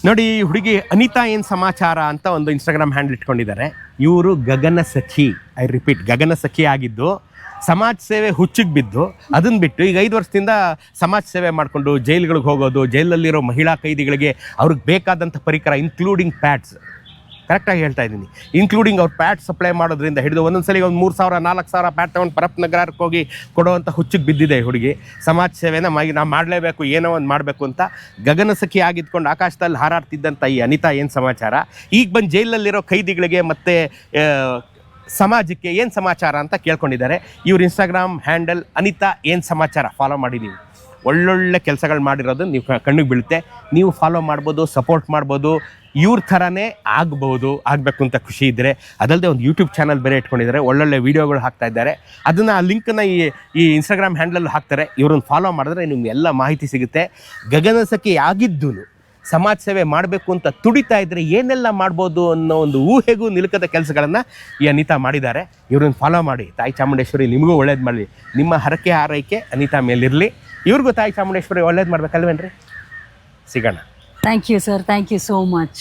ನೋಡಿ, ಈ ಹುಡುಗಿ ಅನಿತಾ ಏನು ಸಮಾಚಾರ ಅಂತ ಒಂದು ಇನ್ಸ್ಟಾಗ್ರಾಮ್ ಹ್ಯಾಂಡಲ್ ಇಟ್ಕೊಂಡಿದ್ದಾರೆ. ಇವರು ಗಗನ ಸಖಿ, ಐ ರಿಪೀಟ್, ಗಗನ ಸಖಿ ಆಗಿದ್ದು ಸಮಾಜ ಸೇವೆ ಹುಚ್ಚಿಗೆ ಬಿದ್ದು ಅದನ್ನು ಬಿಟ್ಟು ಈಗ 5 ವರ್ಷದಿಂದ ಸಮಾಜ ಸೇವೆ ಮಾಡಿಕೊಂಡು ಜೈಲುಗಳಿಗೆ ಹೋಗೋದು, ಜೈಲಲ್ಲಿರೋ ಮಹಿಳಾ ಕೈದಿಗಳಿಗೆ ಅವ್ರಿಗೆ ಬೇಕಾದಂಥ ಪರಿಕರ ಇನ್ಕ್ಲೂಡಿಂಗ್ ಪ್ಯಾಡ್ಸ್, ಕರೆಕ್ಟಾಗಿ ಹೇಳ್ತಾ ಇದ್ದೀನಿ, ಇನ್ಕ್ಲೂಡಿಂಗ್ ಅವ್ರು ಪ್ಯಾಡ್ ಸಪ್ಲೈ ಮಾಡೋದ್ರಿಂದ ಹಿಡಿದು ಒಂದೊಂದ್ಸಲಿ ಒಂದು 3,000 4,000 ಪ್ಯಾಡ್ ತೊಗೊಂಡು ಪರಪ್ ನಗರಕ್ಕೆ ಹೋಗಿ ಕೊಡುವಂಥ ಹುಚ್ಚಿಗೆ ಬಿದ್ದಿದೆ ಹುಡುಗಿ. ಸಮಾಜ ಸೇವೆನ ನಾವು ಮಾಡಲೇಬೇಕು, ಏನೋ ಒಂದು ಮಾಡಬೇಕು ಅಂತ ಗಗನ ಸಖಿ ಆಗಿದ್ಕೊಂಡು ಆಕಾಶದಲ್ಲಿ ಹಾರಾಡ್ತಿದ್ದಂಥ ಈ ಅನಿತಾ ಏನು ಸಮಾಚಾರ, ಈಗ ಬಂದು ಜೈಲಲ್ಲಿರೋ ಕೈದಿಗಳಿಗೆ ಮತ್ತು ಸಮಾಜಕ್ಕೆ ಏನು ಸಮಾಚಾರ ಅಂತ ಕೇಳ್ಕೊಂಡಿದ್ದಾರೆ. ಇವ್ರ ಇನ್ಸ್ಟಾಗ್ರಾಮ್ ಹ್ಯಾಂಡಲ್ ಅನಿತಾ ಏನು ಸಮಾಚಾರ, ಫಾಲೋ ಮಾಡಿ. ನೀವು ಒಳ್ಳೊಳ್ಳೆ ಕೆಲಸಗಳು ಮಾಡಿರೋದು ನೀವು ಕಣ್ಣಿಗೆ ಬೀಳುತ್ತೆ. ನೀವು ಫಾಲೋ ಮಾಡ್ಬೋದು, ಸಪೋರ್ಟ್ ಮಾಡ್ಬೋದು, ಇವ್ರ ಥರನೇ ಆಗಬೇಕು ಅಂತ ಖುಷಿ ಇದ್ದರೆ. ಅದಲ್ಲದೆ ಒಂದು ಯೂಟ್ಯೂಬ್ ಚಾನಲ್ ಬೇರೆ ಇಟ್ಕೊಂಡಿದ್ದಾರೆ, ಒಳ್ಳೊಳ್ಳೆ ವೀಡಿಯೋಗಳು ಹಾಕ್ತಾ ಇದ್ದಾರೆ. ಅದನ್ನು ಆ ಲಿಂಕನ್ನು ಈ ಇನ್ಸ್ಟಾಗ್ರಾಮ್ ಹ್ಯಾಂಡಲಲ್ಲಿ ಹಾಕ್ತಾರೆ. ಇವ್ರನ್ನ ಫಾಲೋ ಮಾಡಿದ್ರೆ ನಿಮ್ಗೆ ಎಲ್ಲ ಮಾಹಿತಿ ಸಿಗುತ್ತೆ. ಗಗನ ಸಖಿ ಆಗಿದ್ದು ಸಮಾಜ ಸೇವೆ ಮಾಡಬೇಕು ಅಂತ ತುಡಿತಾ ಇದ್ದರೆ ಏನೆಲ್ಲ ಮಾಡ್ಬೋದು ಅನ್ನೋ ಒಂದು ಊಹೆಗೂ ನಿಲುಕದ ಕೆಲಸಗಳನ್ನು ಈ ಅನಿತಾ ಮಾಡಿದ್ದಾರೆ. ಇವ್ರನ್ನ ಫಾಲೋ ಮಾಡಿ. ತಾಯಿ ಚಾಮುಂಡೇಶ್ವರಿ ನಿಮಗೂ ಒಳ್ಳೇದು ಮಾಡಲಿ. ನಿಮ್ಮ ಹರಕೆ ಆರೈಕೆ ಅನಿತಾ ಮೇಲಿರಲಿ. ಇವ್ರಿಗೂ ತಾಯಿ ಚಾಮುಂಡೇಶ್ವರಿ ಒಳ್ಳೇದು ಮಾಡ್ಬೇಕಲ್ವೇನ್ರಿ? ಸಿಗೋಣ. Thank you sir, thank you so much.